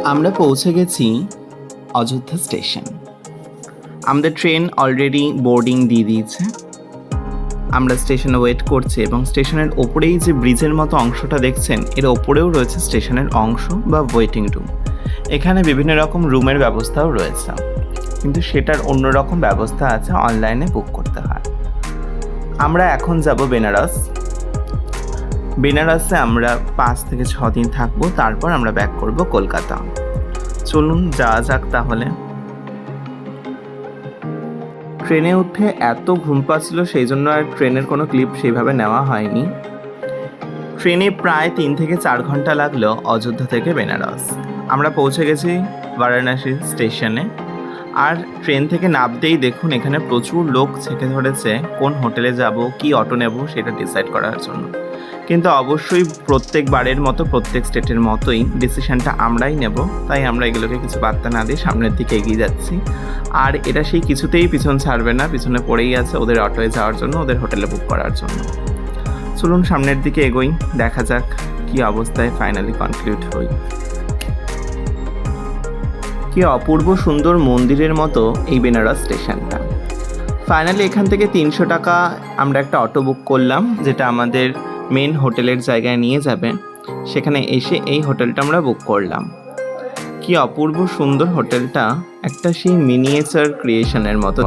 আমরা পৌঁছে গেছি অযোধ্যা স্টেশন। আমাদের ট্রেন অলরেডি বোর্ডিং দিয়ে দিয়েছে। আমরা স্টেশনে ওয়েট করছি এবং স্টেশনের ওপরেই যে ব্রিজের মতো অংশটা দেখছেন, এর ওপরেও রয়েছে স্টেশনের অংশ বা ওয়েটিং রুম। এখানে বিভিন্ন রকম রুমের ব্যবস্থাও রয়েছে, কিন্তু সেটার অন্যরকম ব্যবস্থা আছে, অনলাইনে বুক করতে হয়। আমরা এখন যাব বেনারস। বেনারসে আমরা 5 থেকে 6 দিন থাকবো, তারপর আমরা ব্যাক করব কলকাতা। চলুন যাওয়া যাক তাহলে। ট্রেনে উঠে এত ঘুম পাচ্ছিল, সেই জন্য আর ট্রেনের কোনো ক্লিপ সেইভাবে নেওয়া হয়নি। ট্রেনে প্রায় 3 থেকে 4 ঘন্টা লাগলো অযোধ্যা থেকে বেনারস। আমরা পৌঁছে গেছি বারাণসী স্টেশনে। আর ট্রেন থেকে নামতেই দেখুন এখানে প্রচুর লোক ছেঁকে ধরেছে কোন হোটেলে যাব, কি অটো নেব সেটা ডিসাইড করার জন্য। কিন্তু অবশ্যই প্রত্যেকবারের মতো, প্রত্যেক স্টেটের মতোই ডিসিশনটা আমরাই নেব, তাই আমরা এগুলোকে কিছু বার্তা না দিয়ে সামনের দিকে এগিয়ে যাচ্ছি। আর এটা সেই কিছুতেই পিছন ছাড়বে না, পিছনে পড়েই আছে ওদের অটোয় যাওয়ার জন্য, ওদের হোটেলে বুক করার জন্য। চলুন সামনের দিকে এগোই, দেখা যাক কি অবস্থায় ফাইনালি কনক্লুড হই। কি অপূর্ব সুন্দর মন্দিরের মতো এই বেনারস স্টেশনটা। ফাইনালি এখান থেকে 300 টাকা আমরা একটা অটো বুক করলাম, যেটা আমাদের মেন হোটেলের জায়গায় নিয়ে যাবে। সেখানে এসে এই হোটেলটা আমরা বুক করলাম। কি অপূর্ব সুন্দর হোটেলটা, একটা সেই মিনিয়েচার ক্রিয়েশনের মতো।